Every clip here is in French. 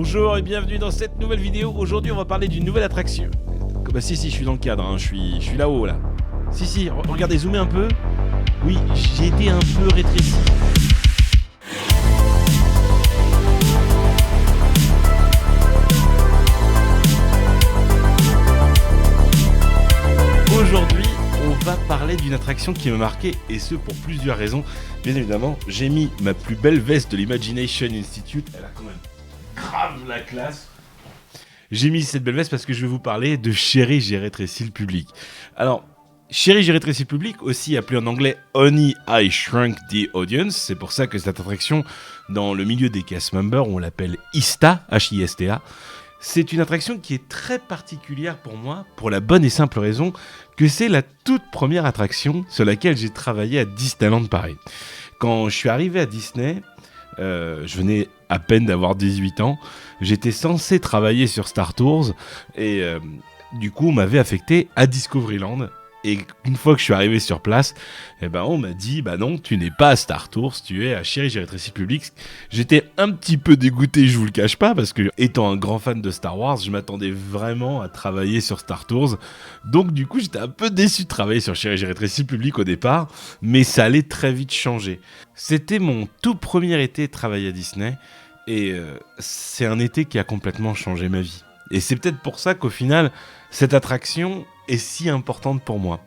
Bonjour et bienvenue dans cette nouvelle vidéo. Aujourd'hui on va parler d'une nouvelle attraction. Bah si, je suis dans le cadre, hein. je suis là-haut là. Si, regardez, zoomez un peu. Oui, j'ai été un peu rétréci. Aujourd'hui, on va parler d'une attraction qui m'a marqué, et ce pour plusieurs raisons. Bien évidemment, j'ai mis ma plus belle veste de l'Imagination Institute. Elle a quand même grave la classe. J'ai mis cette belle veste parce que je vais vous parler de Chérie, j'ai rétréci le public. Alors, Chérie, j'ai rétréci le public, aussi appelé en anglais Honey, I Shrunk the Audience. C'est pour ça que cette attraction, dans le milieu des cast members, on l'appelle ISTA, H-I-S-T-A. C'est une attraction qui est très particulière pour moi, pour la bonne et simple raison que c'est la toute première attraction sur laquelle j'ai travaillé à Disneyland Paris. Quand je suis arrivé à Disney, je venais à peine d'avoir 18 ans, j'étais censé travailler sur Star Tours et du coup on m'avait affecté à Discoveryland. Et une fois que je suis arrivé sur place, on m'a dit bah non, tu n'es pas à Star Tours, tu es à Chérie, j'ai rétréci le public. J'étais un petit peu dégoûté, je vous le cache pas, parce que étant un grand fan de Star Wars, je m'attendais vraiment à travailler sur Star Tours. Donc du coup, j'étais un peu déçu de travailler sur Chérie, j'ai rétréci le public au départ, mais ça allait très vite changer. C'était mon tout premier été de travailler à Disney, et c'est un été qui a complètement changé ma vie. Et c'est peut-être pour ça qu'au final, cette attraction est si importante pour moi.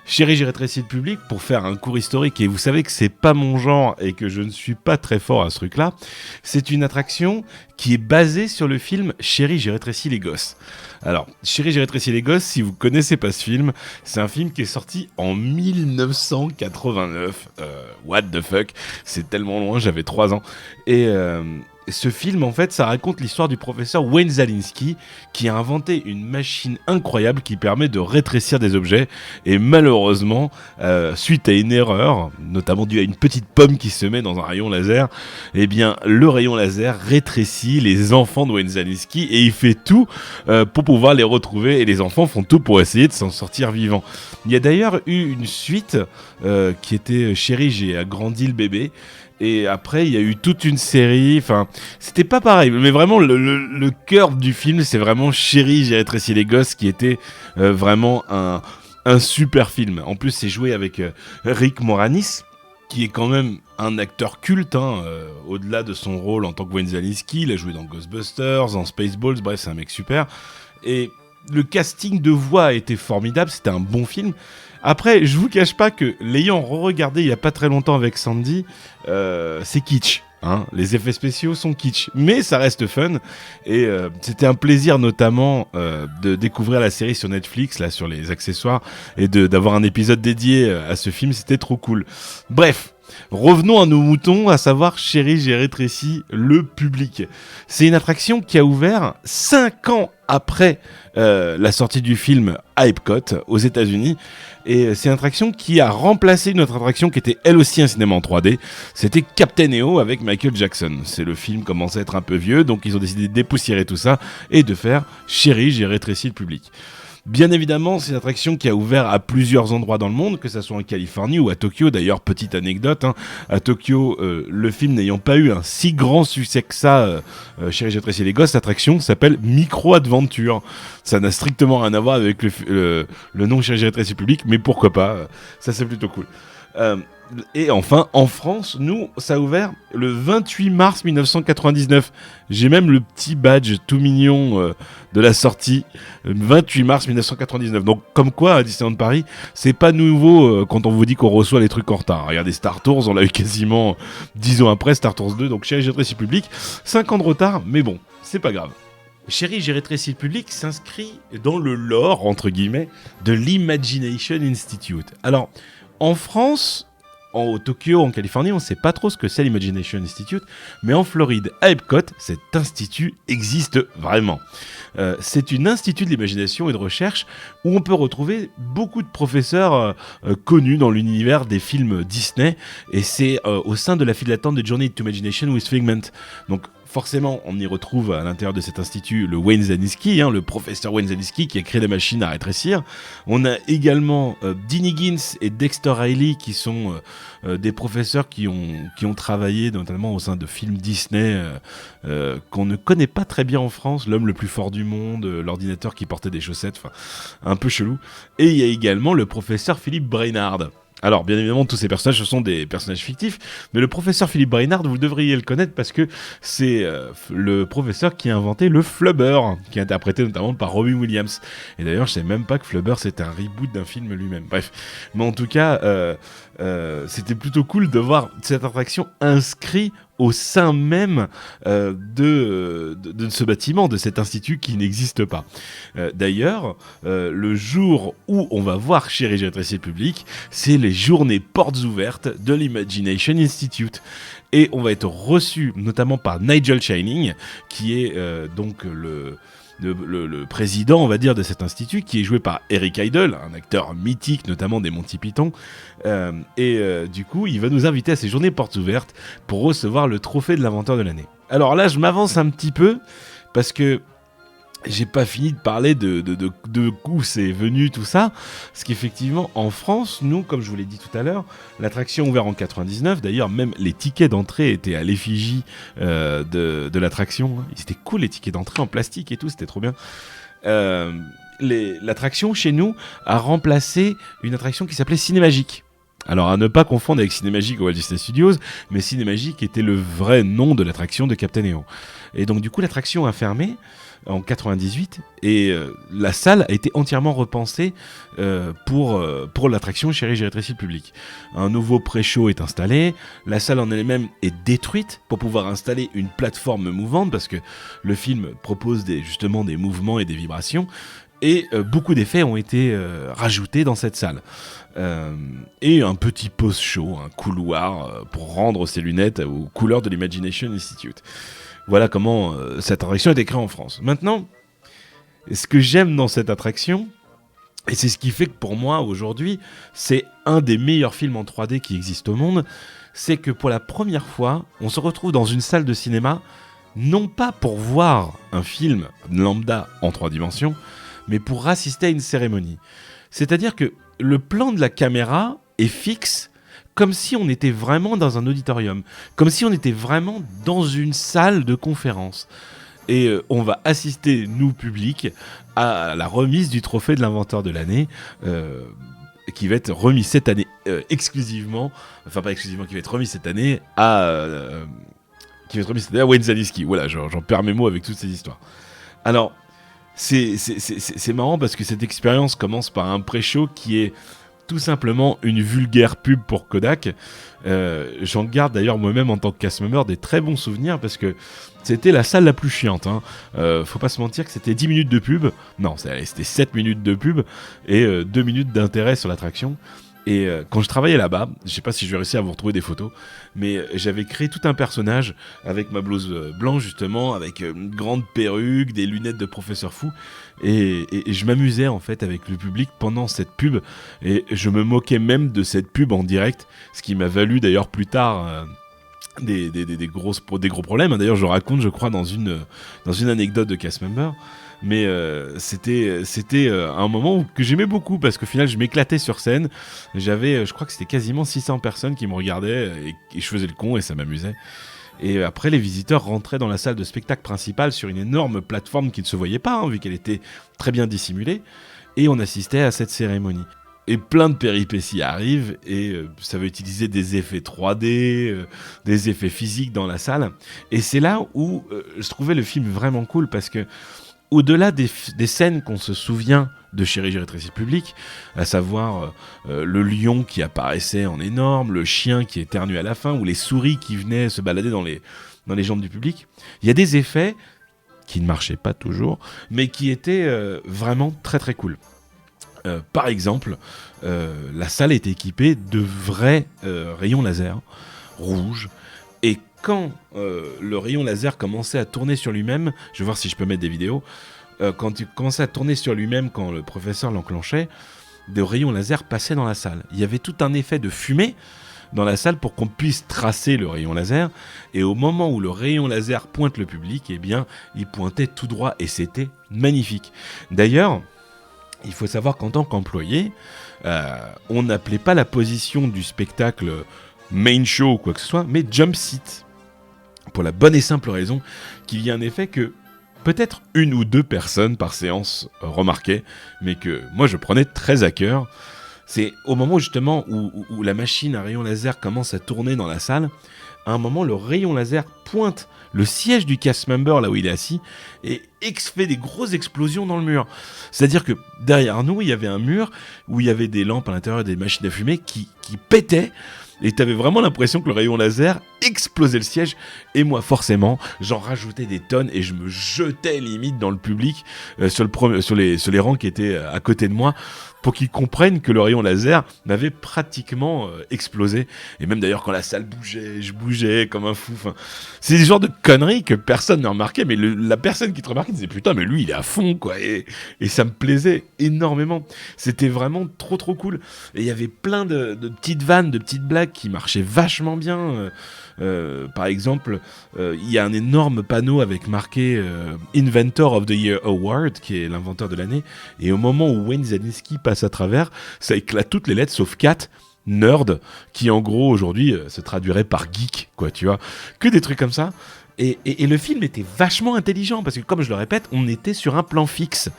Chérie, j'ai rétréci le public pour faire un cours historique, et vous savez que c'est pas mon genre et que je ne suis pas très fort à ce truc-là. C'est une attraction qui est basée sur le film Chérie, j'ai rétréci les gosses. Alors, Chérie, j'ai rétréci les gosses, si vous connaissez pas ce film, c'est un film qui est sorti en 1989. What the fuck, c'est tellement loin, j'avais 3 ans. Et ce film, en fait, ça raconte l'histoire du professeur Wayne Szalinski qui a inventé une machine incroyable qui permet de rétrécir des objets. Et malheureusement, suite à une erreur, notamment due à une petite pomme qui se met dans un rayon laser, eh bien, le rayon laser rétrécit les enfants de Wayne Szalinski et il fait tout pour pouvoir les retrouver. Et les enfants font tout pour essayer de s'en sortir vivants. Il y a d'ailleurs eu une suite qui était Chérie, j'ai agrandi le bébé. Et après, il y a eu toute une série, enfin, c'était pas pareil, mais vraiment, le cœur du film, c'est vraiment Chérie, j'ai rétréci les gosses, qui était vraiment un super film. En plus, c'est joué avec Rick Moranis, qui est quand même un acteur culte, au-delà de son rôle en tant que Wayne Szalinski. Il a joué dans Ghostbusters, dans Spaceballs, bref, c'est un mec super. Et le casting de voix a été formidable, c'était un bon film. Après, je vous cache pas que, l'ayant re-regardé il y a pas très longtemps avec Sandy, c'est kitsch. Les effets spéciaux sont kitsch, mais ça reste fun. Et c'était un plaisir notamment de découvrir la série sur Netflix, là, sur les accessoires, et d'avoir un épisode dédié à ce film, c'était trop cool. Bref. Revenons à nos moutons, à savoir Chérie, j'ai rétréci le public. C'est une attraction qui a ouvert 5 ans après la sortie du film à Epcot aux États-Unis. Et c'est une attraction qui a remplacé une autre attraction qui était elle aussi un cinéma en 3D. C'était Captain EO avec Michael Jackson. Le film commençait à être un peu vieux, donc ils ont décidé de dépoussiérer tout ça et de faire Chérie, j'ai rétréci le public. Bien évidemment, c'est une attraction qui a ouvert à plusieurs endroits dans le monde, que ce soit en Californie ou à Tokyo. D'ailleurs, petite anecdote, à Tokyo, le film n'ayant pas eu un si grand succès que ça, Chérie, j'ai rétréci les gosses, l'attraction s'appelle Micro Adventure. Ça n'a strictement rien à voir avec le nom Chérie, j'ai rétréci le public, mais pourquoi pas, ça c'est plutôt cool. Et enfin, en France, nous, ça a ouvert le 28 mars 1999. J'ai même le petit badge tout mignon de la sortie, 28 mars 1999. Donc, comme quoi, à Disneyland Paris, c'est pas nouveau quand on vous dit qu'on reçoit les trucs en retard. Regardez Star Tours, on l'a eu quasiment 10 ans après, Star Tours 2, donc Chérie, j'ai rétréci le public. 5 ans de retard, mais bon, c'est pas grave. Chérie, j'ai rétréci le public s'inscrit dans le lore, entre guillemets, de l'Imagination Institute. Alors, en France, au Tokyo, en Californie, on ne sait pas trop ce que c'est l'Imagination Institute, mais en Floride, à Epcot, cet institut existe vraiment. C'est une institut de l'imagination et de recherche où on peut retrouver beaucoup de professeurs connus dans l'univers des films Disney, et c'est au sein de la file d'attente de Journey to Imagination with Figment. Donc forcément, on y retrouve à l'intérieur de cet institut le Wayne Zelinsky, le professeur Wayne Zelinsky qui a créé la machine à rétrécir. On a également Dean Higgins et Dexter Riley qui sont des professeurs qui ont travaillé notamment au sein de films Disney qu'on ne connaît pas très bien en France, L'homme le plus fort du monde, l'ordinateur qui portait des chaussettes, enfin un peu chelou. Et il y a également le professeur Philippe Brainard. Alors, bien évidemment, tous ces personnages, ce sont des personnages fictifs, mais le professeur Philippe Brainard, vous devriez le connaître parce que c'est le professeur qui a inventé le Flubber, qui est interprété notamment par Robin Williams. Et d'ailleurs, je ne sais même pas que Flubber, c'était un reboot d'un film lui-même. Bref, mais en tout cas, c'était plutôt cool de voir cette attraction inscrite au sein même de ce bâtiment, de cet institut qui n'existe pas. D'ailleurs, le jour où on va voir Chérie, j'ai rétréci le public, c'est les journées portes ouvertes de l'Imagination Institute. Et on va être reçu notamment par Nigel Shining, qui est donc le président, on va dire, de cet institut, qui est joué par Eric Idle, un acteur mythique, notamment des Monty Python. Du coup, il va nous inviter à ces journées portes ouvertes pour recevoir le trophée de l'inventeur de l'année. Alors là, je m'avance un petit peu, parce que j'ai pas fini de parler de où c'est venu tout ça, parce qu'effectivement en France, nous, comme je vous l'ai dit tout à l'heure, l'attraction ouverte en 99, d'ailleurs même les tickets d'entrée étaient à l'effigie de l'attraction, ils étaient cool les tickets d'entrée en plastique et tout, c'était trop bien. L'attraction chez nous a remplacé une attraction qui s'appelait Cinémagique. Alors à ne pas confondre avec Cinémagique au Walt Disney Studios, mais Cinémagique était le vrai nom de l'attraction de Captain EO. Et donc du coup l'attraction a fermé en 98 et la salle a été entièrement repensée pour l'attraction Chérie, j'ai rétréci le public. Un nouveau pré-show est installé, la salle en elle-même est détruite pour pouvoir installer une plateforme mouvante parce que le film propose justement des mouvements et des vibrations et beaucoup d'effets ont été rajoutés dans cette salle. Et un petit post-show, un couloir pour rendre ses lunettes aux couleurs de l'Imagination Institute. Voilà comment cette attraction a été créée en France. Maintenant, ce que j'aime dans cette attraction, et c'est ce qui fait que pour moi, aujourd'hui, c'est un des meilleurs films en 3D qui existent au monde, c'est que pour la première fois, on se retrouve dans une salle de cinéma, non pas pour voir un film lambda en 3 dimensions, mais pour assister à une cérémonie. C'est-à-dire que le plan de la caméra est fixe, comme si on était vraiment dans un auditorium, comme si on était vraiment dans une salle de conférence. Et on va assister, nous, public, à la remise du trophée de l'inventeur de l'année, qui va être remis cette année exclusivement, enfin pas exclusivement, qui va être remis cette année à Wayne Zelinsky. Voilà, j'en perds mes mots avec toutes ces histoires. Alors, c'est marrant parce que cette expérience commence par un pré-show qui est tout simplement une vulgaire pub pour Kodak. J'en garde d'ailleurs moi-même en tant que cast member des très bons souvenirs parce que c'était la salle la plus chiante. Faut pas se mentir que c'était 10 minutes de pub. Non, c'était 7 minutes de pub et 2 minutes d'intérêt sur l'attraction. Et quand je travaillais là-bas, je sais pas si je vais réussir à vous retrouver des photos, mais j'avais créé tout un personnage avec ma blouse blanche justement, avec une grande perruque, des lunettes de professeur fou, et je m'amusais en fait avec le public pendant cette pub, et je me moquais même de cette pub en direct, ce qui m'a valu d'ailleurs plus tard des gros problèmes. D'ailleurs je raconte, je crois, dans une anecdote de cast member. Mais c'était un moment que j'aimais beaucoup parce qu'au final je m'éclatais sur scène. J'avais, je crois que c'était quasiment 600 personnes qui me regardaient et je faisais le con et ça m'amusait. Et après les visiteurs rentraient dans la salle de spectacle principale sur une énorme plateforme qui ne se voyait pas vu qu'elle était très bien dissimulée, et on assistait à cette cérémonie. Et plein de péripéties arrivent et ça va utiliser des effets 3D, des effets physiques dans la salle. Et c'est là où je trouvais le film vraiment cool parce que au-delà des scènes qu'on se souvient de Chérie, j'ai rétréci le public, à savoir le lion qui apparaissait en énorme, le chien qui éternuait à la fin, ou les souris qui venaient se balader dans les jambes du public, il y a des effets qui ne marchaient pas toujours, mais qui étaient vraiment très très cool. Par exemple, la salle était équipée de vrais rayons laser rouges, et quand le rayon laser commençait à tourner sur lui-même, je vais voir si je peux mettre des vidéos, quand il commençait à tourner sur lui-même, quand le professeur l'enclenchait, des rayons laser passaient dans la salle. Il y avait tout un effet de fumée dans la salle pour qu'on puisse tracer le rayon laser. Et au moment où le rayon laser pointe le public, eh bien, il pointait tout droit et c'était magnifique. D'ailleurs, il faut savoir qu'en tant qu'employé, on n'appelait pas la position du spectacle main show ou quoi que ce soit, mais jump seat. Pour la bonne et simple raison qu'il y a un effet que peut-être 1 ou 2 personnes par séance remarquaient, mais que moi je prenais très à cœur. C'est au moment justement où la machine à rayon laser commence à tourner dans la salle, à un moment le rayon laser pointe le siège du cast member là où il est assis et fait des grosses explosions dans le mur. C'est-à-dire que derrière nous, il y avait un mur où il y avait des lampes à l'intérieur, des machines à fumer qui pétaient. Et t'avais vraiment l'impression que le rayon laser explosait le siège. Et moi, forcément, j'en rajoutais des tonnes et je me jetais limite dans le public, sur les rangs qui étaient à côté de moi, pour qu'ils comprennent que le rayon laser m'avait pratiquement explosé. Et même d'ailleurs, quand la salle bougeait, je bougeais comme un fou. Enfin, c'est des genres de conneries que personne ne remarquait. Mais la personne qui te remarquait disait putain, mais lui, il est à fond, quoi. Et ça me plaisait énormément. C'était vraiment trop, trop cool. Et il y avait plein de petites vannes, de petites blagues qui marchaient vachement bien. Par exemple, il y a un énorme panneau avec marqué Inventor of the Year Award, qui est l'inventeur de l'année. Et au moment où Wayne Szalinski passe à travers, ça éclate toutes les lettres sauf 4. Nerd, qui en gros aujourd'hui se traduirait par geek, quoi, tu vois. Que des trucs comme ça. Et le film était vachement intelligent, parce que comme je le répète, on était sur un plan fixe.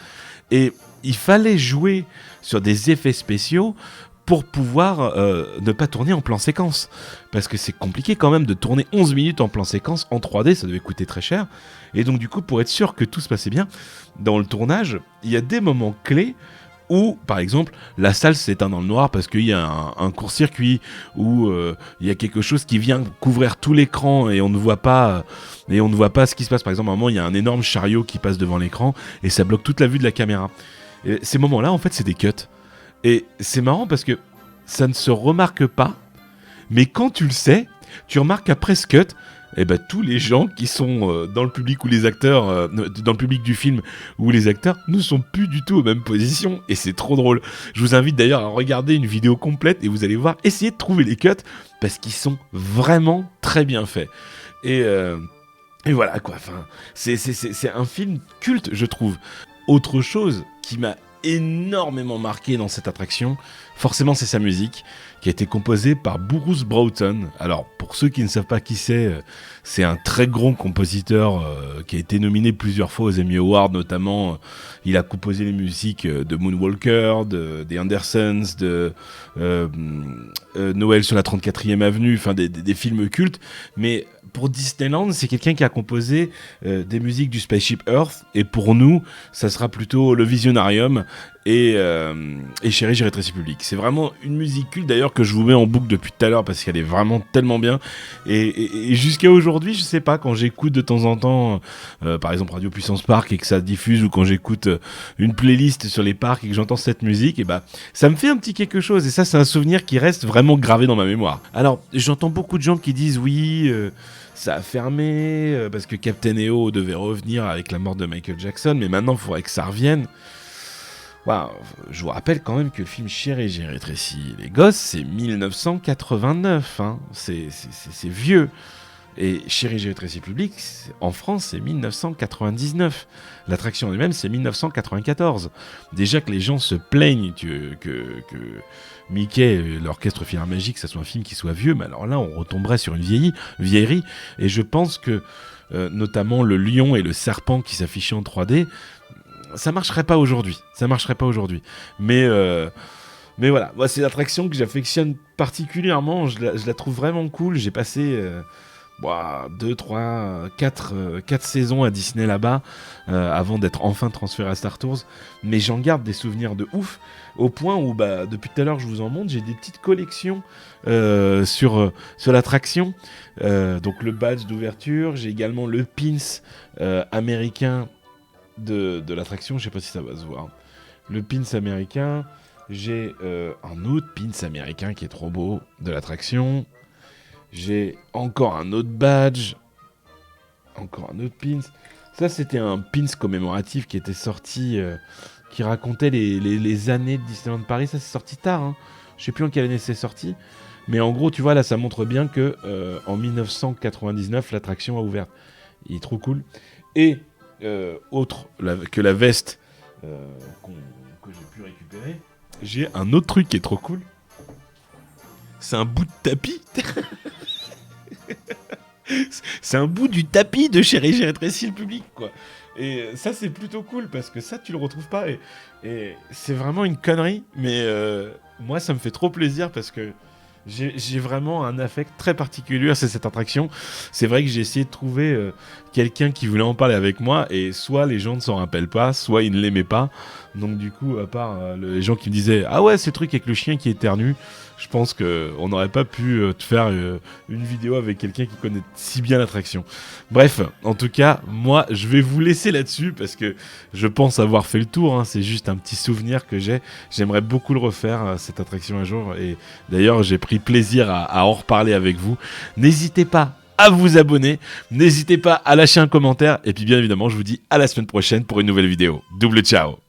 Et il fallait jouer sur des effets spéciaux pour pouvoir ne pas tourner en plan séquence. Parce que c'est compliqué quand même de tourner 11 minutes en plan séquence en 3D, ça devait coûter très cher. Et donc du coup, pour être sûr que tout se passait bien, dans le tournage, il y a des moments clés où, par exemple, la salle s'éteint dans le noir parce qu'il y a un court-circuit, ou il y a quelque chose qui vient couvrir tout l'écran et on ne voit pas ce qui se passe. Par exemple, à un moment, il y a un énorme chariot qui passe devant l'écran et ça bloque toute la vue de la caméra. Et ces moments-là, en fait, c'est des cuts. Et c'est marrant parce que ça ne se remarque pas, mais quand tu le sais, tu remarques qu'après ce cut, eh ben, tous les gens qui sont dans le public ou les acteurs, dans le public du film ou les acteurs, ne sont plus du tout aux mêmes positions et c'est trop drôle. Je vous invite d'ailleurs à regarder une vidéo complète et vous allez voir, essayez de trouver les cuts parce qu'ils sont vraiment très bien faits. Et voilà quoi, enfin, c'est un film culte, je trouve. Autre chose qui m'a énormément marqué dans cette attraction, forcément c'est sa musique, qui a été composée par Bruce Broughton. Alors pour ceux qui ne savent pas qui c'est un très grand compositeur qui a été nominé plusieurs fois aux Emmy Awards, notamment il a composé les musiques de Moonwalker, des Andersons, de Noël sur la 34e avenue, enfin des films cultes, mais pour Disneyland, c'est quelqu'un qui a composé des musiques du Spaceship Earth, et pour nous, ça sera plutôt le Visionarium et Chérie, j'ai rétréci public. C'est vraiment une musique culte d'ailleurs que je vous mets en boucle depuis tout à l'heure parce qu'elle est vraiment tellement bien. Et jusqu'à aujourd'hui, je sais pas, quand j'écoute de temps en temps, par exemple Radio Puissance Park et que ça diffuse, ou quand j'écoute une playlist sur les parcs et que j'entends cette musique, et bah ça me fait un petit quelque chose. Et ça, c'est un souvenir qui reste vraiment gravé dans ma mémoire. Alors, j'entends beaucoup de gens qui disent oui. Ça a fermé parce que Captain EO devait revenir avec la mort de Michael Jackson, mais maintenant il faudrait que ça revienne. Wow, je vous rappelle quand même que le film Chérie, j'ai rétréci les gosses, c'est 1989, hein. C'est vieux. Et Chérie, j'ai rétréci public, en France, c'est 1999. L'attraction en elle-même, c'est 1994. Déjà que les gens se plaignent que Mickey, l'orchestre Philharmagique, ça soit un film qui soit vieux, mais alors là, on retomberait sur une vieillerie. Et je pense que, notamment le lion et le serpent qui s'affichaient en 3D, ça marcherait pas aujourd'hui. Mais voilà, moi, c'est l'attraction que j'affectionne particulièrement. Je la trouve vraiment cool. J'ai passé 2, 3, 4 saisons à Disney là-bas avant d'être enfin transféré à Star Tours. Mais j'en garde des souvenirs de ouf, au point où depuis tout à l'heure je vous en montre, j'ai des petites collections sur l'attraction. Donc le badge d'ouverture, j'ai également le pins américain de l'attraction, je sais pas si ça va se voir. Le pins américain, j'ai un autre pins américain qui est trop beau de l'attraction. J'ai encore un autre badge, encore un autre pins. Ça, c'était un pins commémoratif qui était sorti, qui racontait les années de Disneyland Paris. Ça, c'est sorti tard, hein. Je sais plus en quelle année c'est sorti. Mais en gros, tu vois, là, ça montre bien que en 1999, l'attraction a ouvert. Il est trop cool. Et autre que la veste que j'ai pu récupérer, j'ai un autre truc qui est trop cool. C'est un bout de tapis. C'est un bout du tapis de Chérie, j'ai rétréci le public, quoi. Et ça, c'est plutôt cool parce que ça, tu le retrouves pas. Et c'est vraiment une connerie. Mais moi, ça me fait trop plaisir parce que j'ai vraiment un affect très particulier à cette attraction. C'est vrai que j'ai essayé de trouver quelqu'un qui voulait en parler avec moi. Et soit les gens ne s'en rappellent pas, soit ils ne l'aimaient pas. Donc du coup, à part les gens qui me disaient « Ah ouais, ce truc avec le chien qui éternue », je pense qu'on n'aurait pas pu te faire une vidéo avec quelqu'un qui connaît si bien l'attraction. Bref, en tout cas, moi, je vais vous laisser là-dessus parce que je pense avoir fait le tour. Hein. C'est juste un petit souvenir que j'ai. J'aimerais beaucoup le refaire, cette attraction un jour. Et d'ailleurs, j'ai pris plaisir à en reparler avec vous. N'hésitez pas à vous abonner. N'hésitez pas à lâcher un commentaire. Et puis, bien évidemment, je vous dis à la semaine prochaine pour une nouvelle vidéo. Double ciao!